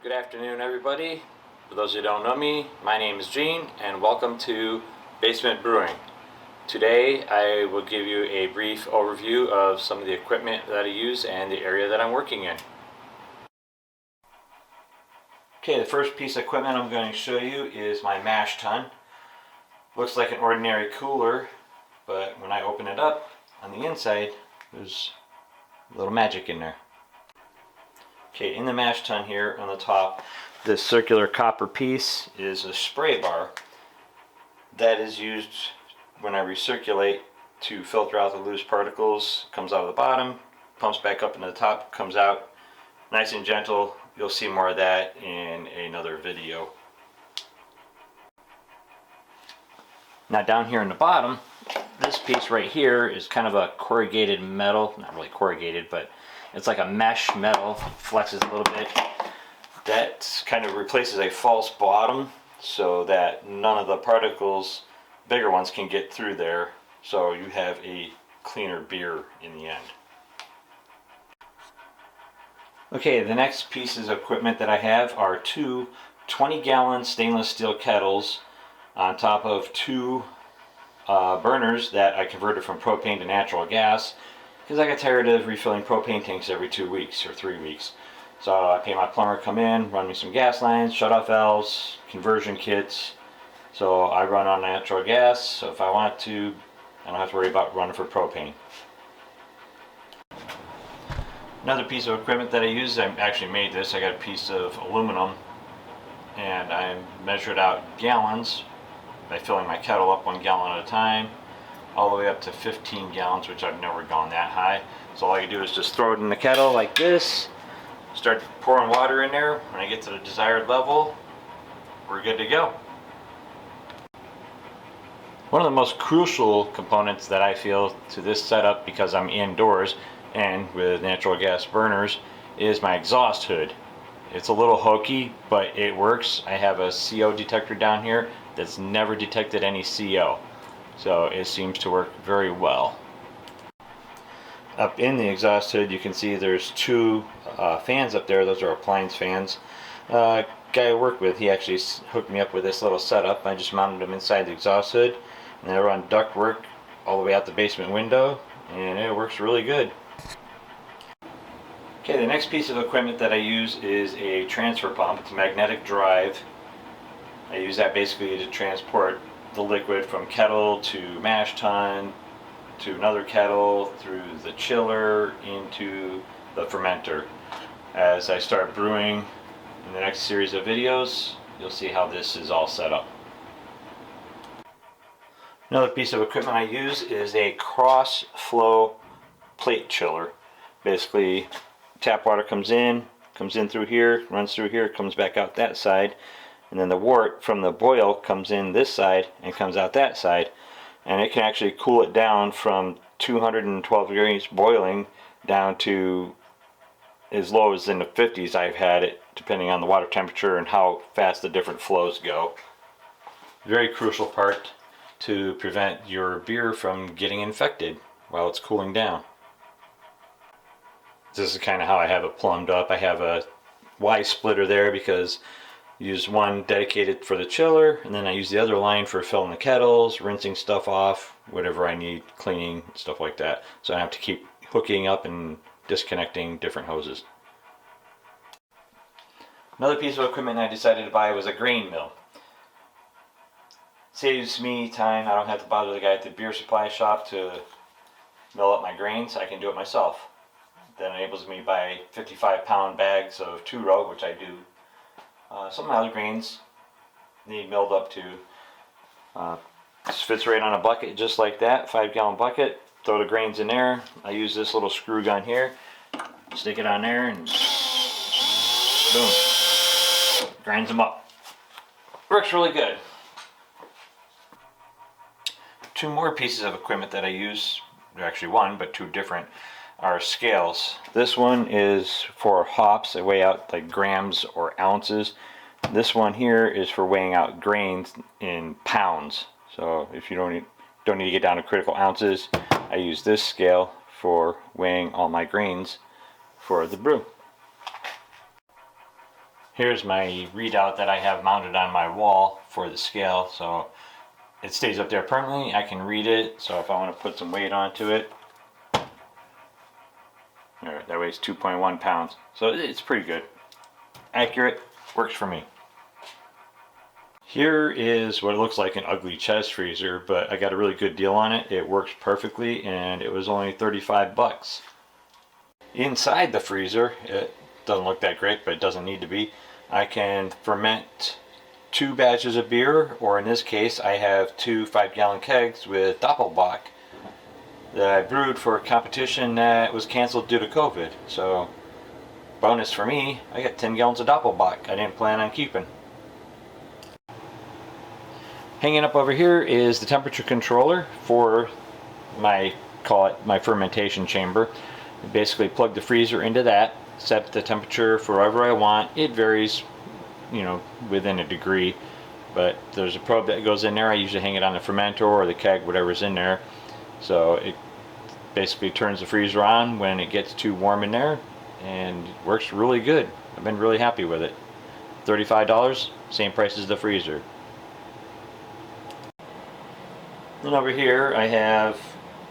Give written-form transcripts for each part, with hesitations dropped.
Good afternoon, everybody. For those who don't know me, my name is Gene, and welcome to Basement Brewing. Today, I will give you a brief overview of some of the equipment that I use and the area that I'm working in. Okay, the first piece of equipment I'm going to show you is my mash tun. Looks like an ordinary cooler, but when I open it up, on the inside, there's a little magic in there. Okay, in the mash tun here on the top, this circular copper piece is a spray bar that is used when I recirculate to filter out the loose particles. Comes out of the bottom, pumps back up into the top, comes out nice and gentle. You'll see more of that in another video. Now down here in the bottom, this piece right here is kind of a corrugated metal, not really corrugated, but it's like a mesh metal, flexes a little bit. That kind of replaces a false bottom so that none of the particles, bigger ones, can get through there, so you have a cleaner beer in the end. Okay, the next pieces of equipment that I have are two 20-gallon stainless steel kettles on top of two burners that I converted from propane to natural gas, because I got tired of refilling propane tanks every 2 weeks or 3 weeks. So I pay my plumber come in, run me some gas lines, shut off valves, conversion kits. So I run on natural gas, so if I want to, I don't have to worry about running for propane. Another piece of equipment that I use, I actually made this. I got a piece of aluminum and I measured out gallons by filling my kettle up 1 gallon at a time, all the way up to 15 gallons, which I've never gone that high. So all I do is just throw it in the kettle like this, start pouring water in there. When I get to the desired level, we're good to go. One of the most crucial components that I feel to this setup, because I'm indoors and with natural gas burners, is my exhaust hood. It's a little hokey, but it works. I have a CO detector down here that's never detected any CO. So it seems to work very well. Up in the exhaust hood, you can see there's two fans up there. Those are appliance fans. Guy I work with, he actually hooked me up with this little setup. I just mounted them inside the exhaust hood, and they run ductwork all the way out the basement window, and it works really good. Okay, the next piece of equipment that I use is a transfer pump. It's a magnetic drive. I use that basically to transport the liquid from kettle to mash tun to another kettle through the chiller into the fermenter. As I start brewing in the next series of videos, you'll see how this is all set up. Another piece of equipment I use is a cross flow plate chiller. Basically, tap water comes in through here, runs through here, comes back out that side, and then the wort from the boil comes in this side and comes out that side, and it can actually cool it down from 212 degrees boiling down to as low as in the 50s. I've had it, depending on the water temperature and how fast the different flows go. Very crucial part to prevent your beer from getting infected while it's cooling down. This is kind of how I have it plumbed up. I have a Y splitter there because I use one dedicated for the chiller, and then I use the other line for filling the kettles, rinsing stuff off, whatever I need, cleaning, stuff like that. So I have to keep hooking up and disconnecting different hoses. Another piece of equipment I decided to buy was a grain mill. Saves me time. I don't have to bother the guy at the beer supply shop to mill up my grains. I can do it myself. That enables me to buy 55-pound bags of 2-row, which I do. Some of my other grains need milled up too. This fits right on a bucket just like that, 5-gallon bucket. Throw the grains in there. I use this little screw gun here. Stick it on there and boom. Grinds them up. Works really good. Two more pieces of equipment that I use, actually one, but two different, are scales. This one is for hops. They weigh out like grams or ounces. This one here is for weighing out grains in pounds. So if you don't need to get down to critical ounces, I use this scale for weighing all my grains for the brew. Here's my readout that I have mounted on my wall for the scale, so it stays up there permanently. I can read it, so if I want to put some weight onto it, there, that weighs 2.1 pounds. So it's pretty good. Accurate, works for me. Here is what it looks like an ugly chest freezer, but I got a really good deal on it. It works perfectly, and it was only 35 bucks. Inside the freezer, it doesn't look that great, but it doesn't need to be. I can ferment 2 batches of beer, or in this case, I have 2 5-gallon kegs with Doppelbock that I brewed for a competition that was canceled due to COVID. So, bonus for me, I got 10 gallons of Doppelbock I didn't plan on keeping. Hanging up over here is the temperature controller for my, call it my fermentation chamber. I basically plug the freezer into that, set the temperature for whatever I want. It varies, you know, within a degree, but there's a probe that goes in there. I usually hang it on the fermenter or the keg, whatever's in there. So it basically turns the freezer on when it gets too warm in there, and it works really good. I've been really happy with it. $35, same price as the freezer. Then over here I have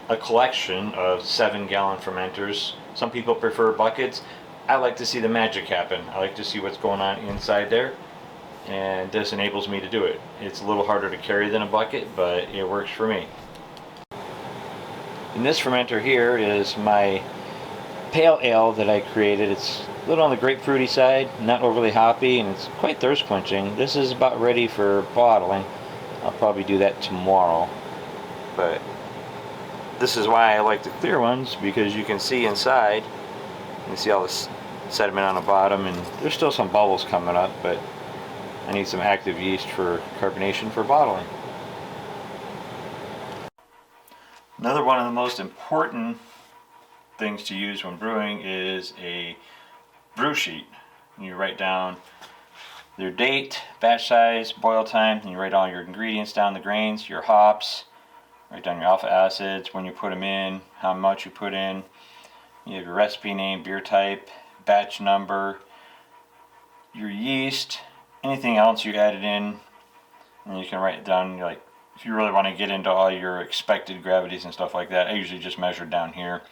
a collection of 7-gallon fermenters. Some people prefer buckets. I like to see the magic happen. I like to see what's going on inside there, and this enables me to do it. It's a little harder to carry than a bucket, but it works for me. And this fermenter here is my pale ale that I created. It's a little on the grapefruity side, not overly hoppy, and it's quite thirst quenching. This is about ready for bottling. I'll probably do that tomorrow. But this is why I like the clear ones, because you can see inside. You can see all this sediment on the bottom, and there's still some bubbles coming up, but I need some active yeast for carbonation for bottling. Another one of the most important things to use when brewing is a brew sheet. You write down your date, batch size, boil time, and you write all your ingredients down, the grains, your hops, write down your alpha acids, when you put them in, how much you put in. You have your recipe name, beer type, batch number, your yeast, anything else you added in, and you can write it down. Like, if you really want to get into all your expected gravities and stuff like that, I usually just measure down here.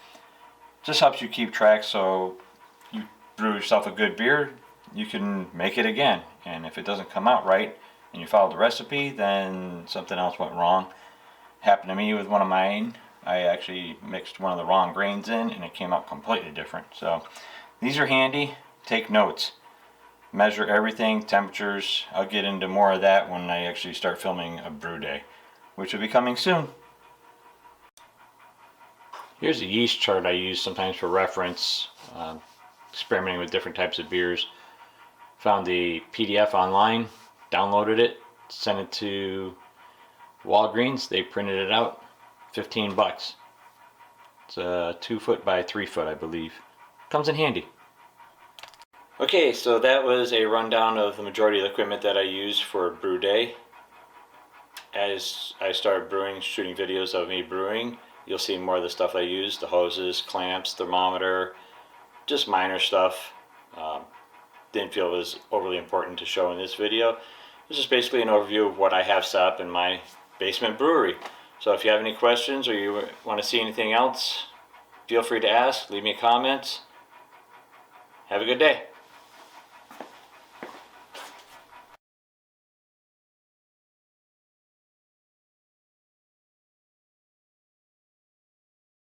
Just helps you keep track, so you brew yourself a good beer, you can make it again. And if it doesn't come out right and you follow the recipe, then something else went wrong. Happened to me with one of mine. I actually mixed one of the wrong grains in and it came out completely different. So these are handy. Take notes. Measure everything, temperatures. I'll get into more of that when I actually start filming a brew day, which will be coming soon. Here's a yeast chart I use sometimes for reference, experimenting with different types of beers. Found the PDF online, downloaded it, sent it to Walgreens. They printed it out, 15 bucks. It's a 2 foot by 3 foot, I believe. Comes in handy. Okay, so that was a rundown of the majority of the equipment that I use for brew day. As I start brewing, shooting videos of me brewing, you'll see more of the stuff I use, the hoses, clamps, thermometer, just minor stuff. Didn't feel it was overly important to show in this video. This is basically an overview of what I have set up in my basement brewery. So if you have any questions or you want to see anything else, feel free to ask, leave me a comment. Have a good day.